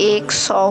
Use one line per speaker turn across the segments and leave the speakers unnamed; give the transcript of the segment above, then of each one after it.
100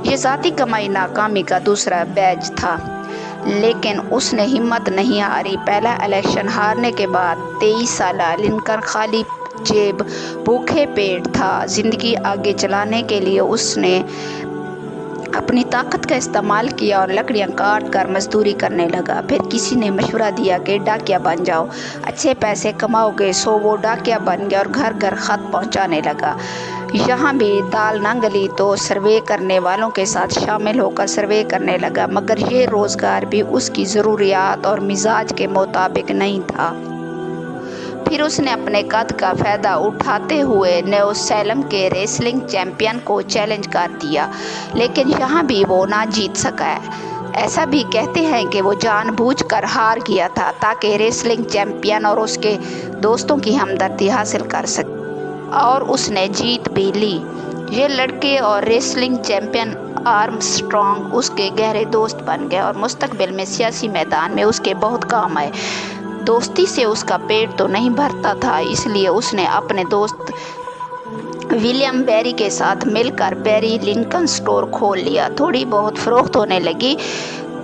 یہ ذاتی کمائی ناکامی کا دوسرا بیج تھا، لیکن اس نے ہمت نہیں ہاری۔ پہلا الیکشن ہارنے کے بعد 23 سالہ لنکن خالی جیب بھوکے پیٹ تھا۔ زندگی آگے چلانے کے لیے اس نے اپنی طاقت کا استعمال کیا اور لکڑیاں کاٹ کر مزدوری کرنے لگا۔ پھر کسی نے مشورہ دیا کہ ڈاکیا بن جاؤ، اچھے پیسے کماؤ گے۔ سو وہ ڈاکیا بن گیا اور گھر گھر خط پہنچانے لگا۔ یہاں بھی دال نہ گلی تو سروے کرنے والوں کے ساتھ شامل ہو کر سروے کرنے لگا، مگر یہ روزگار بھی اس کی ضروریات اور مزاج کے مطابق نہیں تھا۔ پھر اس نے اپنے قد کا فائدہ اٹھاتے ہوئے نیو سیلم کے ریسلنگ چیمپئن کو چیلنج کر دیا، لیکن یہاں بھی وہ نہ جیت سکا۔ ایسا بھی کہتے ہیں کہ وہ جان بوجھ کر ہار گیا تھا تاکہ ریسلنگ چیمپئن اور اس کے دوستوں کی ہمدردی حاصل کر سکے، اور اس نے جیت بھی لی۔ یہ لڑکے اور ریسلنگ چیمپئن آرم اسٹرانگ اس کے گہرے دوست بن گئے اور مستقبل میں سیاسی میدان میں اس کے بہت کام آئے۔ دوستی سے اس کا پیٹ تو نہیں بھرتا تھا، اس لیے اس نے اپنے دوست ولیم بیری کے ساتھ مل کر بیری لنکن اسٹور کھول لیا۔ تھوڑی بہت فروخت ہونے لگی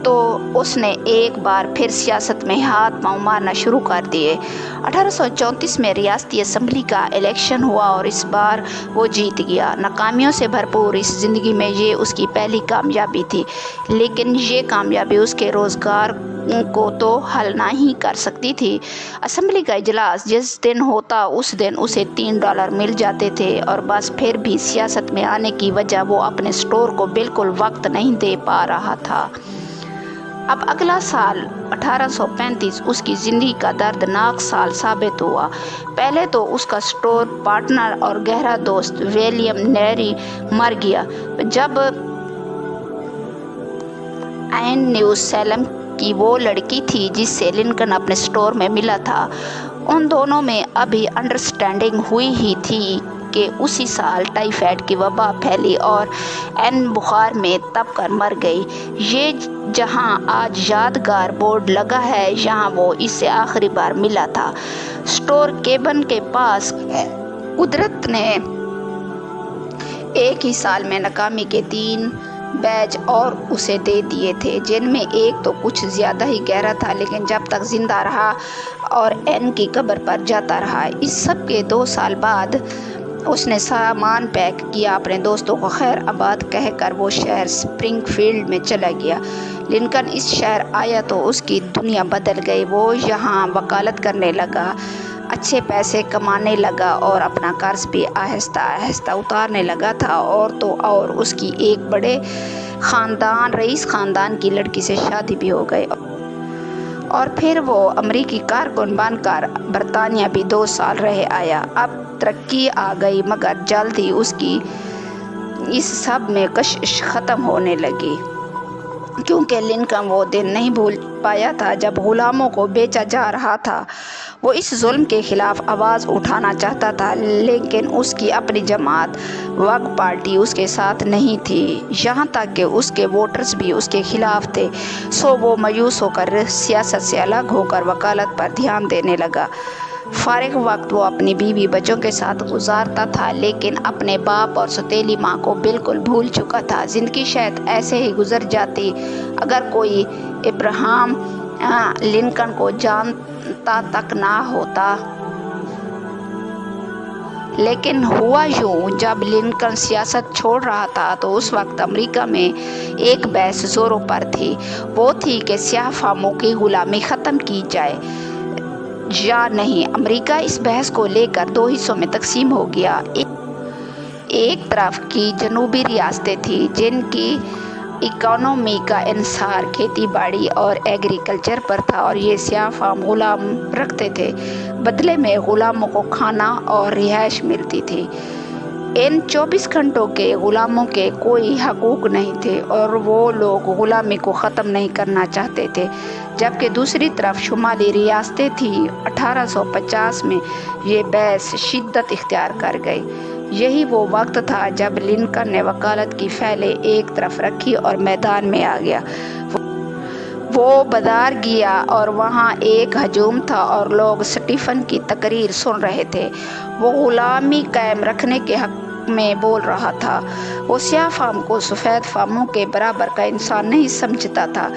تو اس نے ایک بار پھر سیاست میں ہاتھ پاؤں مارنا شروع کر دیے۔ 1834 میں ریاستی اسمبلی کا الیکشن ہوا اور اس بار وہ جیت گیا۔ ناکامیوں سے بھرپور اس زندگی میں یہ اس کی پہلی کامیابی تھی، لیکن یہ کامیابی اس کے روزگار کو تو حل نہ ہی کر سکتی تھی۔ اسمبلی کا اجلاس جس دن ہوتا اس دن اسے $3 مل جاتے تھے، اور بس پھر بھی سیاست میں آنے کی وجہ وہ اپنے اسٹور کو بالکل وقت نہیں دے پا رہا تھا۔ اب اگلا سال 1835 اس کی زندگی کا دردناک سال ثابت ہوا۔ پہلے تو اس کا اسٹور پارٹنر اور گہرا دوست ولیم نیری مر گیا۔ جب این نیو سیلم کی وہ لڑکی تھی جس سے لنکن اپنے اسٹور میں ملا تھا، ان دونوں میں ابھی انڈرسٹینڈنگ ہوئی ہی تھی کہ اسی سال ٹائیفائڈ کی وبا پھیلی اور این بخار میں تپ کر مر گئی۔ یہ جہاں آج یادگار بورڈ لگا ہے، یہاں وہ اس سے آخری بار ملا تھا۔ اسٹور کیبن کے پاس قدرت نے ایک ہی سال میں ناکامی کے 3 بیج اور اسے دے دیے تھے، جن میں ایک تو کچھ زیادہ ہی گہرا تھا، لیکن جب تک زندہ رہا اور این کی قبر پر جاتا رہا۔ اس سب کے 2 سال بعد اس نے سامان پیک کیا، اپنے دوستوں کو خیر آباد کہہ کر وہ شہر اسپرنگ فیلڈ میں چلا گیا۔ لنکن اس شہر آیا تو اس کی دنیا بدل گئی۔ وہ یہاں وکالت کرنے لگا، اچھے پیسے کمانے لگا اور اپنا قرض بھی آہستہ آہستہ اتارنے لگا تھا، اور تو اور اس کی ایک بڑے رئیس خاندان کی لڑکی سے شادی بھی ہو گئی، اور پھر وہ امریکی کارکن بن کر برطانیہ بھی 2 سال رہ آیا۔ اب ترقی آ گئی، مگر جلد ہی اس کی اس سب میں کشش ختم ہونے لگی، کیونکہ لنکن وہ دن نہیں بھول پایا تھا جب غلاموں کو بیچا جا رہا تھا۔ وہ اس ظلم کے خلاف آواز اٹھانا چاہتا تھا، لیکن اس کی اپنی جماعت وگ پارٹی اس کے ساتھ نہیں تھی، یہاں تک کہ اس کے ووٹرز بھی اس کے خلاف تھے۔ سو وہ مایوس ہو کر سیاست سے الگ ہو کر وکالت پر دھیان دینے لگا۔ فارغ وقت وہ اپنی بیوی بچوں کے ساتھ گزارتا تھا، لیکن اپنے باپ اور سوتیلی ماں کو بالکل بھول چکا تھا۔ زندگی شاید ایسے ہی گزر جاتی اگر کوئی ابراہم لنکن کو جانتا تک نہ ہوتا، لیکن ہوا یوں، جب لنکن سیاست چھوڑ رہا تھا تو اس وقت امریکہ میں ایک بحث زوروں پر تھی۔ وہ تھی کہ سیاہ فاموں کی غلامی ختم کی جائے یا نہیں۔ امریکہ اس بحث کو لے کر 2 حصوں میں تقسیم ہو گیا۔ ایک طرف کی جنوبی ریاستیں تھیں جن کی اکانومی کا انحصار کھیتی باڑی اور ایگریکلچر پر تھا، اور یہ سیاہ فام غلام رکھتے تھے، بدلے میں غلاموں کو کھانا اور رہائش ملتی تھی۔ ان 24 گھنٹوں کے غلاموں کے کوئی حقوق نہیں تھے، اور وہ لوگ غلامی کو ختم نہیں کرنا چاہتے تھے، جبکہ دوسری طرف شمالی ریاستیں تھیں۔ 1850 میں یہ بحث شدت اختیار کر گئی۔ یہی وہ وقت تھا جب لنکن نے وکالت کی فائلیں ایک طرف رکھی اور میدان میں آ گیا۔ وہ بازار گیا اور وہاں ایک ہجوم تھا اور لوگ سٹیفن کی تقریر سن رہے تھے۔ وہ غلامی قائم رکھنے کے حق میں بول رہا تھا۔ وہ سیاہ فام کو سفید فاموں کے برابر کا انسان نہیں سمجھتا تھا۔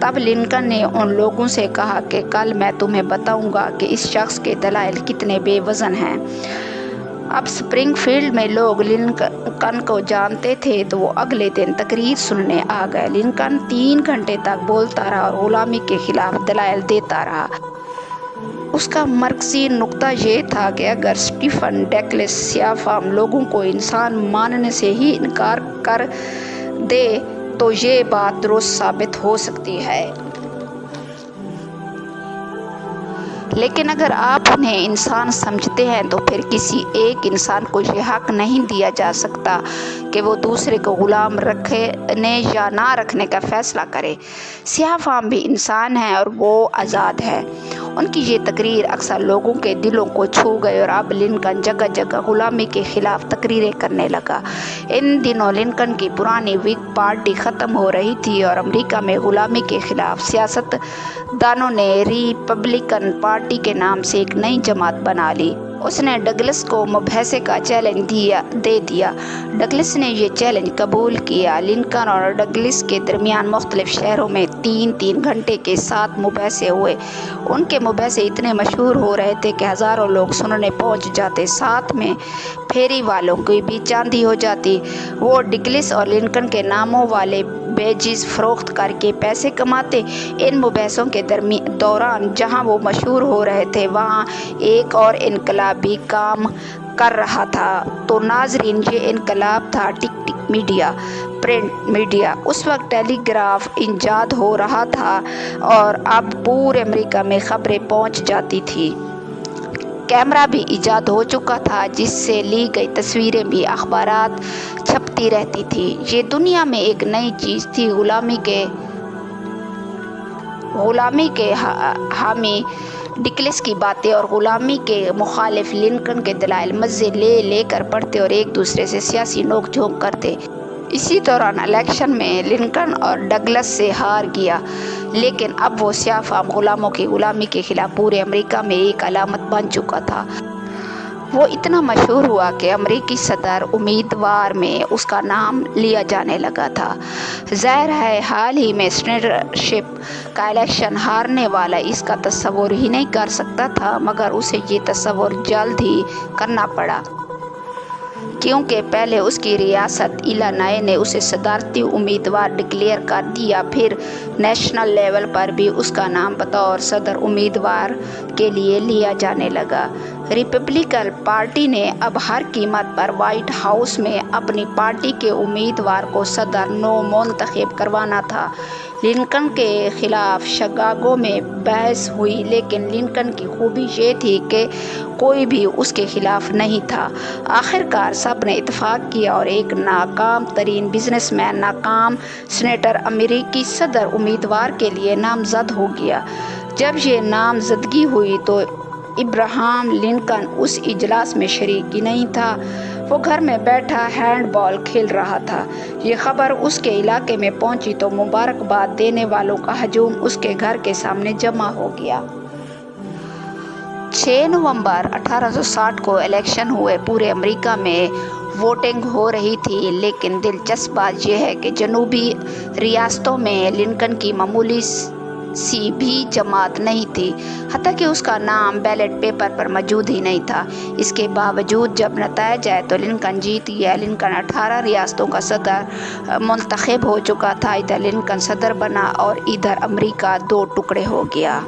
تب لنکن نے ان لوگوں سے کہا کہ کل میں تمہیں بتاؤں گا کہ اس شخص کے دلائل کتنے بے وزن ہیں۔ اب سپرنگ فیلڈ میں لوگ لنکن کو جانتے تھے تو وہ اگلے دن تقریر سننے آ گئے۔ لنکن 3 گھنٹے تک بولتا رہا اور غلامی کے خلاف دلائل دیتا رہا۔ اس کا مرکزی نقطہ یہ تھا کہ اگر اسٹیفن ڈگلس سیاہ فام لوگوں کو انسان ماننے سے ہی انکار کر دے تو یہ بات درست ثابت ہو سکتی ہے، لیکن اگر آپ انہیں انسان سمجھتے ہیں تو پھر کسی ایک انسان کو یہ حق نہیں دیا جا سکتا کہ وہ دوسرے کو غلام رکھنے یا نہ رکھنے کا فیصلہ کرے۔ سیاہ فام بھی انسان ہیں اور وہ آزاد ہیں۔ ان کی یہ تقریر اکثر لوگوں کے دلوں کو چھو گئی اور اب لنکن جگہ جگہ غلامی کے خلاف تقریریں کرنے لگا۔ ان دنوں لنکن کی پرانی وگ پارٹی ختم ہو رہی تھی اور امریکہ میں غلامی کے خلاف سیاست دانوں نے ریپبلکن پارٹی کے نام سے ایک نئی جماعت بنا لی۔ اس نے ڈگلس کو مباحثے کا چیلنج دے دیا۔ ڈگلس نے یہ چیلنج قبول کیا۔ لنکن اور ڈگلس کے درمیان مختلف شہروں میں 3 گھنٹے کے 7 مباحثے ہوئے۔ ان کے مباحثے اتنے مشہور ہو رہے تھے کہ ہزاروں لوگ سننے پہنچ جاتے، ساتھ میں پھیری والوں کی بھی چاندی ہو جاتی۔ وہ ڈگلس اور لنکن کے ناموں والے بیجز فروخت کر کے پیسے کماتے۔ ان مباحثوں کے دوران جہاں وہ مشہور ہو رہے تھے وہاں ایک اور انقلاب بھی کام کر رہا تھا۔ تو ناظرین، یہ انقلاب تھا ٹک میڈیا، پرنٹ میڈیا۔ اس وقت ٹیلی گراف ایجاد ہو رہا تھا اور اب پورے امریکہ میں خبریں پہنچ جاتی تھی۔ کیمرہ بھی ایجاد ہو چکا تھا جس سے لی گئی تصویریں بھی اخبارات چھپتی رہتی تھی۔ یہ دنیا میں ایک نئی چیز تھی۔ غلامی کے حامی ڈگلس کی باتیں اور غلامی کے مخالف لنکن کے دلائل مزے لے کر پڑھتے اور ایک دوسرے سے سیاسی نوک جھونک کرتے۔ اسی دوران الیکشن میں لنکن اور ڈگلس سے ہار گیا، لیکن اب وہ سیاہ فام غلاموں کی غلامی کے خلاف پورے امریکہ میں ایک علامت بن چکا تھا۔ وہ اتنا مشہور ہوا کہ امریکی صدر امیدوار میں اس کا نام لیا جانے لگا تھا۔ ظاہر ہے حال ہی میں سینیٹرشپ کا الیکشن ہارنے والا اس کا تصور ہی نہیں کر سکتا تھا، مگر اسے یہ تصور جلد ہی کرنا پڑا، کیونکہ پہلے اس کی ریاست ایلینوائے نے اسے صدارتی امیدوار ڈکلیئر کر دیا، پھر نیشنل لیول پر بھی اس کا نام بطور صدر امیدوار کے لیے لیا جانے لگا۔ ریپبلکن پارٹی نے اب ہر قیمت پر وائٹ ہاؤس میں اپنی پارٹی کے امیدوار کو صدر نو منتخب کروانا تھا۔ لنکن کے خلاف شکاگو میں بحث ہوئی، لیکن لنکن کی خوبی یہ تھی کہ کوئی بھی اس کے خلاف نہیں تھا۔ آخرکار سب نے اتفاق کیا اور ایک ناکام ترین بزنس مین ناکام سینیٹر امریکی صدر امیدوار کے لیے نامزد ہو گیا۔ جب یہ نامزدگی ہوئی تو ابراہم لنکن اس اجلاس میں شریک ہی نہیں تھا۔ وہ گھر میں بیٹھا ہینڈ بال کھیل رہا تھا۔ یہ خبر اس کے علاقے میں پہنچی تو مبارکباد دینے والوں کا ہجوم اس کے گھر کے سامنے جمع ہو گیا۔ 6 نومبر 1860 کو الیکشن ہوئے۔ پورے امریکہ میں ووٹنگ ہو رہی تھی، لیکن دلچسپ بات یہ ہے کہ جنوبی ریاستوں میں لنکن کی معمولی سی بھی جماعت نہیں تھی، حتیٰ کہ اس کا نام بیلٹ پیپر پر موجود ہی نہیں تھا۔ اس کے باوجود جب نتائج آئے تو لنکن جیت گیا۔ لنکن 18 ریاستوں کا صدر منتخب ہو چکا تھا۔ ادھر لنکن صدر بنا اور ادھر امریکہ 2 ٹکڑے ہو گیا۔